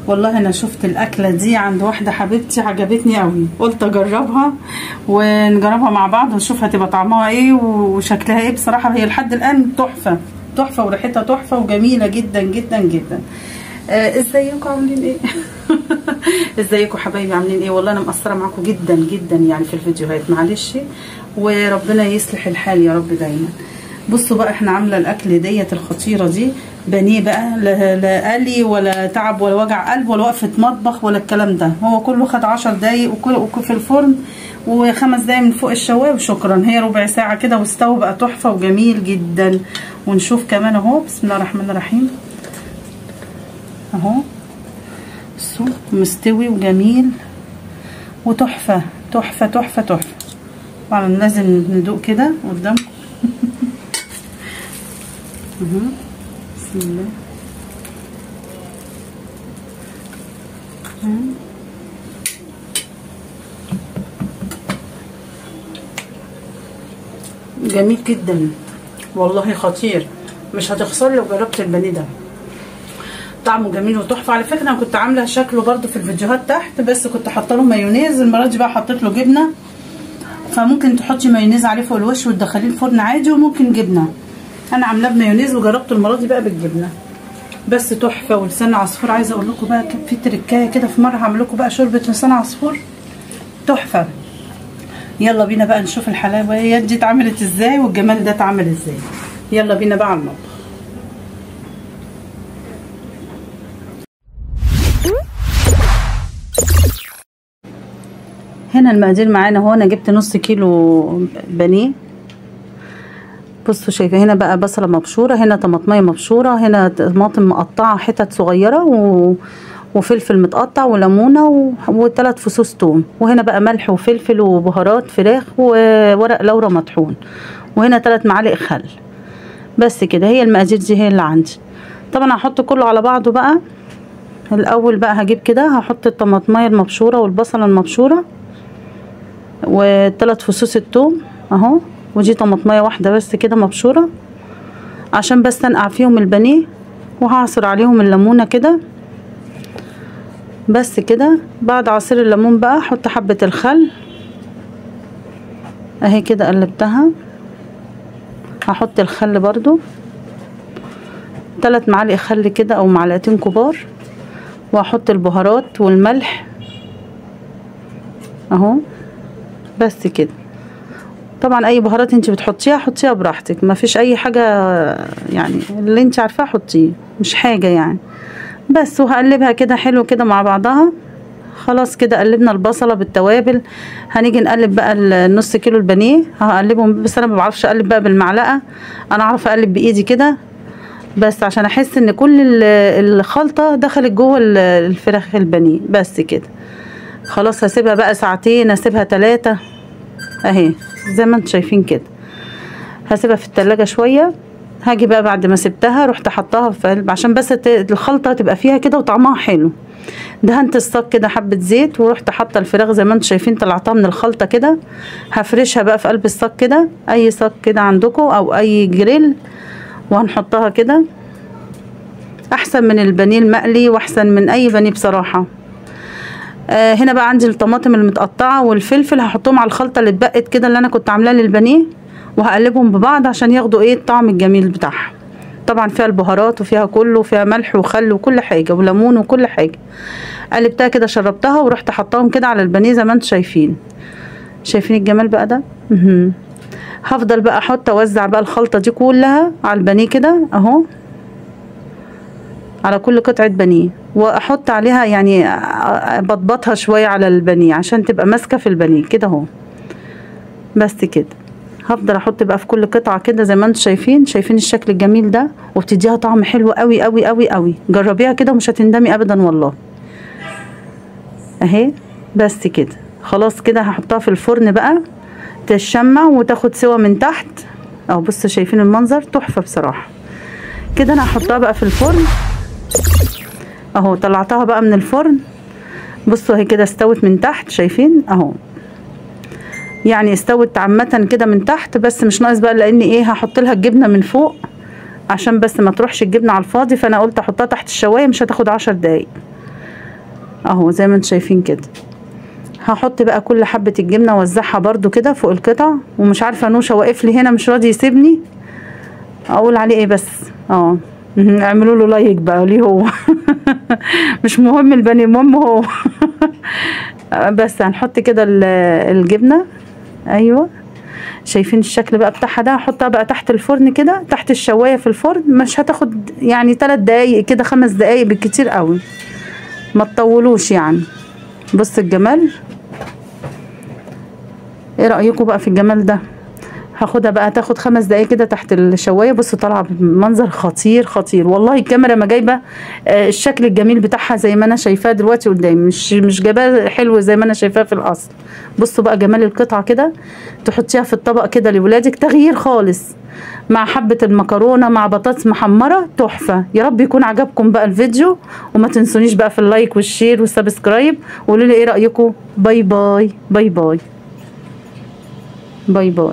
والله انا شفت الاكله دي عند واحده حبيبتي عجبتني قوي، قلت اجربها ونجربها مع بعض ونشوف هتبقى طعمها ايه وشكلها ايه. بصراحه هي لحد الان تحفه تحفه وريحتها تحفه وجميله جدا جدا جدا. ازيكم عاملين ايه؟ ازيكم حبايبي عاملين ايه؟ والله انا مقصره معاكم جدا جدا يعني في الفيديوهات، معلش وربنا يصلح الحال يا رب دايما. بصوا بقى احنا عامله الاكل ديت الخطيره دي، بانيه بقى، لا قلي ولا تعب ولا وجع قلب ولا وقفه مطبخ ولا الكلام ده. هو كله خد 10 دقايق في الفرن و5 دقايق من فوق الشوايه وشكرا. هي ربع ساعه كده واستوى بقى تحفه وجميل جدا. ونشوف كمان اهو، بسم الله الرحمن الرحيم، اهو بصوا مستوي وجميل وتحفه تحفه تحفه تحفه. طبعا لازم ندوق كده قدامكم. بسم الله. جميل جدا والله، خطير، مش هتخسر لو جربت البانيه ده. طعمه جميل وتحفه. على فكره انا كنت عامله شكله برده في الفيديوهات تحت، بس كنت حاطه له مايونيز. المره دي بقى حطيت له جبنه، فممكن تحطي مايونيز عليه فوق الوش وتدخليه الفرن عادي، وممكن جبنه. انا عاملاه بمايونيز وجربته المره دي بقى بالجبنه، بس تحفه. ولسان عصفور، عايزه اقول لكم بقى في تركايه كده، في مره هعمل لكم بقى شوربه لسان عصفور تحفه. يلا بينا بقى نشوف الحلاويات دي اتعملت ازاي والجمال ده اتعمل ازاي. يلا بينا بقى على المطبخ. هنا المقادير معانا اهو. انا جبت نص كيلو بانيه. بصوا شايفه هنا بقى بصله مبشوره، هنا طماطميه مبشوره، هنا طماطم مقطعه حتت صغيره وفلفل متقطع وليمونه و3 فصوص توم، وهنا بقى ملح وفلفل وبهارات فراخ وورق لورا مطحون، وهنا 3 معالق خل. بس كده، هي المقادير دي هي اللي عندي. طبعا هحط كله على بعضه بقى. الاول بقى هجيب كده، هحط الطماطميه المبشوره والبصله المبشوره و3 فصوص التوم اهو، ودي طماطميه واحده بس كده مبشوره عشان بس انقع فيهم البانيه، وهعصر عليهم الليمونه كده بس كده. بعد عصير الليمون بقى احط حبه الخل اهي كده، قلبتها. هحط الخل برضو 3 معالق خل كده او معلقتين كبار، واحط البهارات والملح اهو بس كده. طبعا اي بهارات انت بتحطيها حطيها براحتك، ما فيش اي حاجه يعني، اللي انت عارفاه حطيه، مش حاجه يعني. بس وهقلبها كده حلو كده مع بعضها. خلاص كده قلبنا البصله بالتوابل. هنيجي نقلب بقى النص كيلو البانيه، هقلبهم. بس انا ما بعرفش اقلب بقى بالمعلقه، انا اعرف اقلب بايدي كده بس عشان احس ان كل الخلطه دخلت جوه الفراخ البانيه بس كده. خلاص هسيبها بقى ساعتين، هسيبها 3 اهي زي ما انتم شايفين كده. هسيبها في التلاجة شويه. هاجي بقى بعد ما سبتها رحت حطاها في قلب عشان بس الخلطه تبقى فيها كده وطعمها حلو. دهنت الصاج كده حبه زيت، ورحت حاطه الفراخ زي ما انتم شايفين، طلعتها من الخلطه كده. هفرشها بقى في قلب الصاج كده، اي صاج كده عندكم او اي جريل، وهنحطها كده. احسن من البانيه المقلي واحسن من اي بانيه بصراحه. هنا بقى عندي الطماطم المتقطعه والفلفل، هحطهم على الخلطه اللي اتبقت كده اللي انا كنت عاملاها للبانيه، وهقلبهم ببعض عشان ياخدوا ايه الطعم الجميل بتاعها. طبعا فيها البهارات وفيها كله، وفيها ملح وخل وكل حاجه وليمون وكل حاجه. قلبتها كده شربتها ورحت حطاهم كده على البانيه زي ما انتم شايفين. شايفين الجمال بقى ده؟ هفضل بقى احط اوزع بقى الخلطه دي كلها على البانيه كده اهو، على كل قطعه بانيه، واحط عليها يعني بطبطها شويه على البانيه عشان تبقى ماسكه في البانيه كده اهو بس كده. هفضل احط بقى في كل قطعه كده زي ما انتم شايفين. شايفين الشكل الجميل ده؟ وبتديها طعم حلو قوي قوي قوي قوي. جربيها كده ومش هتندمي ابدا والله اهي بس كده. خلاص كده هحطها في الفرن بقى تشمع وتاخد سوا من تحت اهو. بصوا شايفين المنظر؟ تحفه بصراحه. كده انا هحطها بقى في الفرن اهو. طلعتها بقى من الفرن. بصوا هي كده استوت من تحت، شايفين اهو، يعني استوت عامه كده من تحت، بس مش ناقص بقى لان ايه هحط لها الجبنه من فوق عشان بس ما تروحش الجبنه على الفاضي. فانا قلت احطها تحت الشوايه، مش هتاخد 10 دقايق اهو زي ما انتم شايفين كده. هحط بقى كل حبة الجبنة اوزعها برضو كده فوق القطع. ومش عارفة نوشة واقف لي هنا مش راضي يسيبني، اقول عليه ايه بس. اه اعملوا له لايك بقى ليه هو. مش مهم البني، المهم هو. بس هنحط كده الجبنة. ايوه شايفين الشكل بقى بتاعها ده. هحطها بقى تحت الفرن كده، تحت الشواية في الفرن. مش هتاخد يعني 3 دقايق كده، 5 دقايق بالكتير قوي، ما تطولوش يعني. بص الجمال، ايه رأيكم بقى في الجمال ده؟ هاخدها بقى تاخد 5 دقايق كده تحت الشوايه. بص طالعه بمنظر خطير خطير والله. الكاميرا ما جايبه الشكل الجميل بتاعها زي ما انا شايفاه دلوقتي قدامي، مش جايباه حلو زي ما انا شايفاه في الاصل. بصوا بقى جمال القطعه كده، تحطيها في الطبق كده لاولادك، تغيير خالص، مع حبه المكرونه مع بطاطس محمره، تحفه. يا رب يكون عجبكم بقى الفيديو، وما تنسونيش بقى في اللايك والشير والسبسكرايب، وقولوا لي ايه رايكم. باي باي باي باي باي باي.